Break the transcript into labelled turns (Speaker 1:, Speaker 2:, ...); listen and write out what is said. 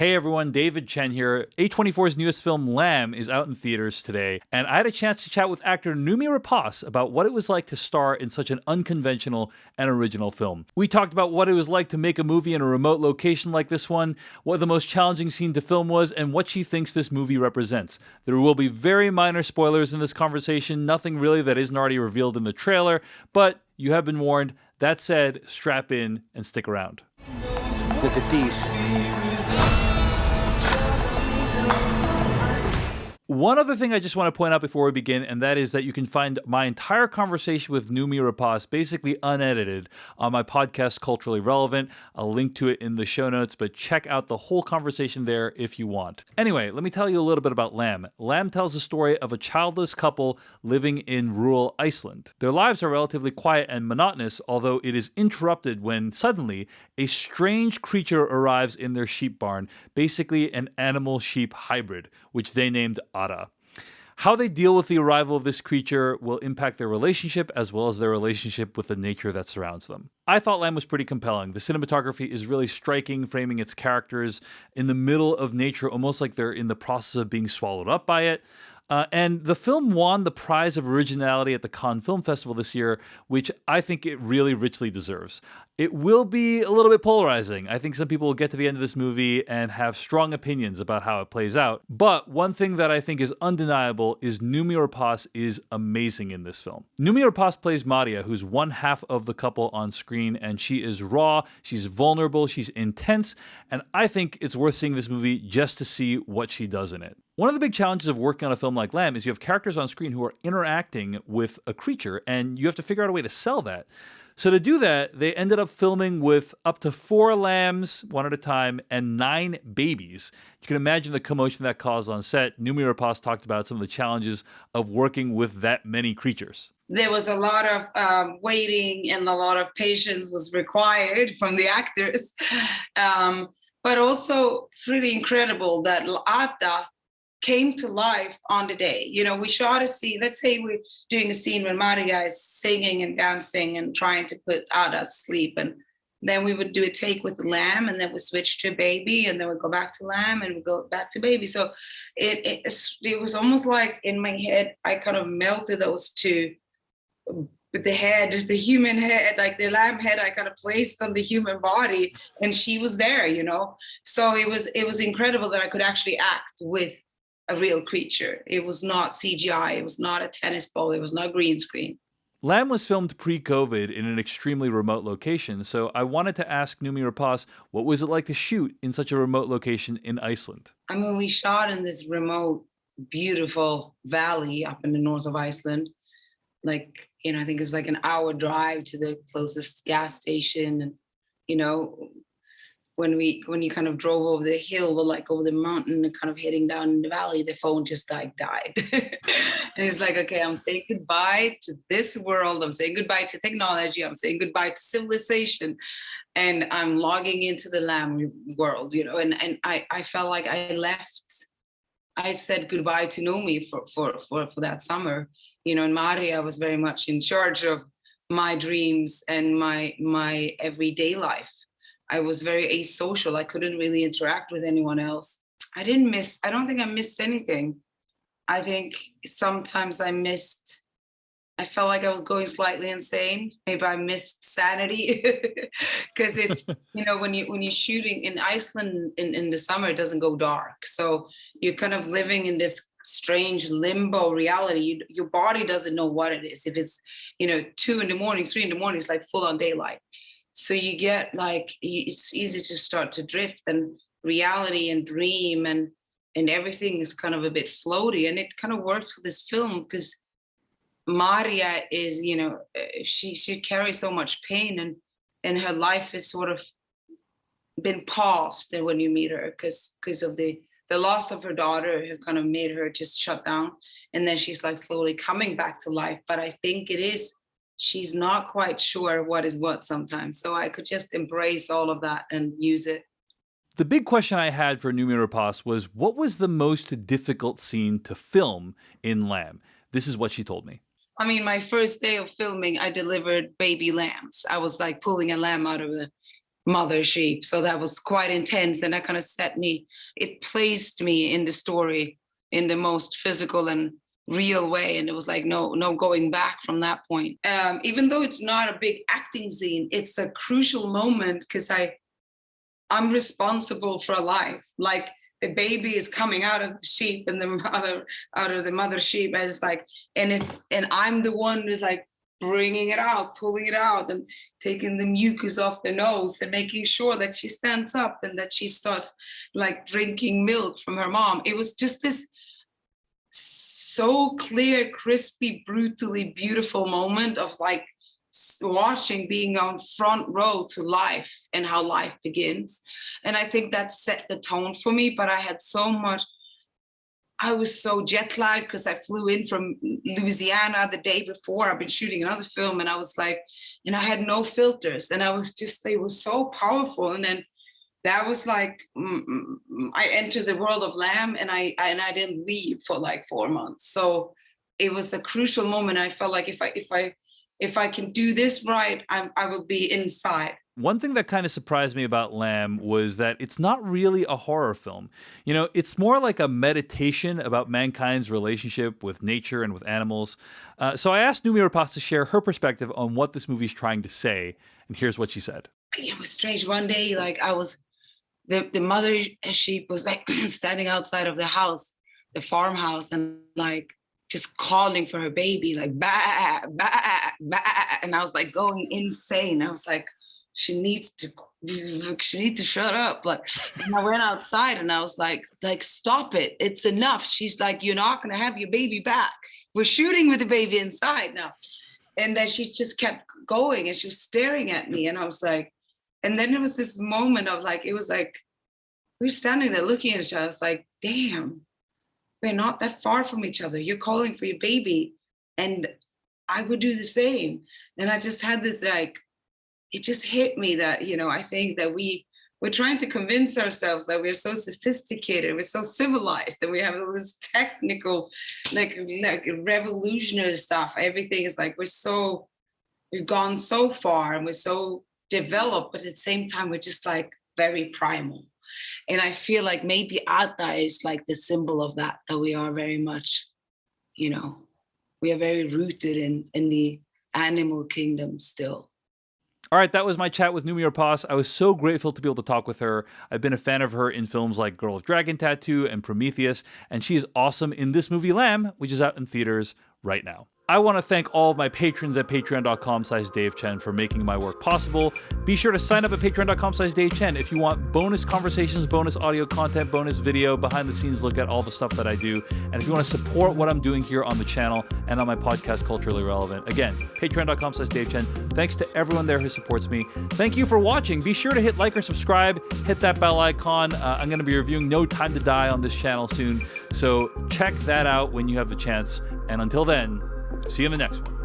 Speaker 1: Hey everyone, David Chen here. A24's newest film, Lamb, is out in theaters today, and I had a chance to chat with actor Noomi Rapace about what it was like to star in such an unconventional and original film. We talked about what it was like to make a movie in a remote location like this one, what the most challenging scene to film was, and what she thinks this movie represents. There will be very minor spoilers in this conversation, nothing really that isn't already revealed in the trailer, but you have been warned. That said, strap in and stick around. One other thing I just want to point out before we begin, and that is that you can find my entire conversation with Noomi Rapace basically unedited on my podcast, Culturally Relevant. I'll link to it in the show notes, but check out the whole conversation there if you want. Anyway, let me tell you a little bit about Lamb. Lamb tells the story of a childless couple living in rural Iceland. Their lives are relatively quiet and monotonous, although it is interrupted when suddenly a strange creature arrives in their sheep barn, basically an animal-sheep hybrid, which they named Ada. How they deal with the arrival of this creature will impact their relationship as well as their relationship with the nature that surrounds them. I thought Lamb was pretty compelling. The cinematography is really striking, framing its characters in the middle of nature, almost like they're in the process of being swallowed up by it. And the film won the prize of originality at the Cannes Film Festival this year, which I think it really richly deserves. It will be a little bit polarizing. I think some people will get to the end of this movie and have strong opinions about how it plays out. But one thing that I think is undeniable is Noomi Rapace is amazing in this film. Noomi Rapace plays Maria, who's one half of the couple on screen, and she is raw, she's vulnerable, she's intense, and I think it's worth seeing this movie just to see what she does in it. One of the big challenges of working on a film like Lamb is you have characters on screen who are interacting with a creature, and you have to figure out a way to sell that. So to do that, they ended up filming with up to 4 lambs, one at a time, and 9 babies. You can imagine the commotion that caused on set. Noomi Rapace talked about some of the challenges of working with that many creatures.
Speaker 2: There was a lot of waiting and a lot of patience was required from the actors. But also pretty incredible that Ada came to life on the day. You know, we shot a scene, let's say we're doing a scene when Maria is singing and dancing and trying to put Ada to sleep. And then we would do a take with the lamb, and then we switch to a baby, and then we go back to lamb and we go back to baby. So it was almost like in my head, I kind of melted those two. With the head, the human head, like the lamb head, I kind of placed on the human body, and she was there, you know. So it was incredible that I could actually act with a real creature. It was not CGI. It was not a tennis ball. It was not green screen.
Speaker 1: Lamb was filmed pre-COVID in an extremely remote location, so I wanted to ask Noomi Rapace, what was it like to shoot in such a remote location in Iceland?
Speaker 2: I mean, we shot in this remote, beautiful valley up in the north of Iceland. Like, you know, I think it was like an hour drive to the closest gas station. And, you know, when you kind of drove over the hill or like over the mountain and kind of heading down in the valley, the phone just like died. And it's like, okay, I'm saying goodbye to this world. I'm saying goodbye to technology. I'm saying goodbye to civilization. And I'm logging into the lamb world, you know, and I felt like I said goodbye to Noomi for that summer, you know, and Maria was very much in charge of my dreams and my everyday life. I was very asocial. I couldn't really interact with anyone else. I don't think I missed anything. I think sometimes I felt like I was going slightly insane. Maybe I missed sanity because it's, you know, when you're shooting in Iceland in the summer, it doesn't go dark. So you're kind of living in this strange limbo reality. Your body doesn't know what it is. If it's, you know, 2 a.m, 3 a.m, it's like full on daylight. So you get like, it's easy to start to drift, and reality and dream and everything is kind of a bit floaty. And it kind of works for this film because Maria is, you know, she carries so much pain, and her life has sort of been paused when you meet her because of the loss of her daughter have kind of made her just shut down. And then she's like slowly coming back to life. But I think she's not quite sure what is what sometimes. So I could just embrace all of that and use it.
Speaker 1: The big question I had for Noomi Rapace was, what was the most difficult scene to film in Lamb? This is what she told me.
Speaker 2: I mean, my first day of filming, I delivered baby lambs. I was like pulling a lamb out of mother sheep. So that was quite intense. And that kind of it placed me in the story in the most physical and real way. And it was like, no going back from that point. Even though it's not a big acting scene, it's a crucial moment because I'm responsible for a life. Like the baby is coming out of the sheep and the mother out of the mother sheep. And it's like, and I'm the one who's like bringing it out, pulling it out and taking the mucus off the nose and making sure that she stands up and that she starts like drinking milk from her mom. It was just this so clear, crispy, brutally beautiful moment of like watching, being on front row to life and how life begins. And I think that set the tone for me, but I was so jet lagged because I flew in from Louisiana the day before. I've been shooting another film and I was like, and I had no filters and they were so powerful. And then that was like, I entered the world of Lamb and I didn't leave for like 4 months. So it was a crucial moment. I felt like if I can do this right, I will be inside.
Speaker 1: One thing that kind of surprised me about Lamb was that it's not really a horror film. You know, it's more like a meditation about mankind's relationship with nature and with animals. So I asked Noomi Rapace to share her perspective on what this movie's trying to say, and here's what she said.
Speaker 2: It was strange. One day, like the mother sheep was like standing outside of the house, the farmhouse, and like just calling for her baby, like bah, bah, bah. And I was like going insane. I was like, she needs to shut up. Like, and I went outside and I was like, stop it. It's enough. She's like, you're not gonna have your baby back. We're shooting with the baby inside now. And then she just kept going and she was staring at me. And I was like, and then there was this moment of like, it was like, we were standing there looking at each other. I was like, damn, we're not that far from each other. You're calling for your baby. And I would do the same. And I just had this like, it just hit me that, you know, I think that we're trying to convince ourselves that we're so sophisticated, we're so civilized, that we have all this technical, like revolutionary stuff. Everything is like, we've gone so far and we're so developed, but at the same time, we're just like very primal. And I feel like maybe Atta is like the symbol of that we are very much, you know, we are very rooted in the animal kingdom still.
Speaker 1: All right, that was my chat with Noomi Rapace. I was so grateful to be able to talk with her. I've been a fan of her in films like Girl with Dragon Tattoo and Prometheus, and she is awesome in this movie Lamb, which is out in theaters right now. I want to thank all of my patrons at patreon.com/Dave Chen for making my work possible. Be sure to sign up at patreon.com/Dave Chen if you want bonus conversations, bonus audio content, bonus video, behind the scenes look at all the stuff that I do. And if you want to support what I'm doing here on the channel and on my podcast, Culturally Relevant, again, patreon.com/Dave Chen. Thanks to everyone there who supports me. Thank you for watching. Be sure to hit like or subscribe, hit that bell icon. I'm going to be reviewing No Time to Die on this channel soon. So check that out when you have the chance. And until then, see you in the next one.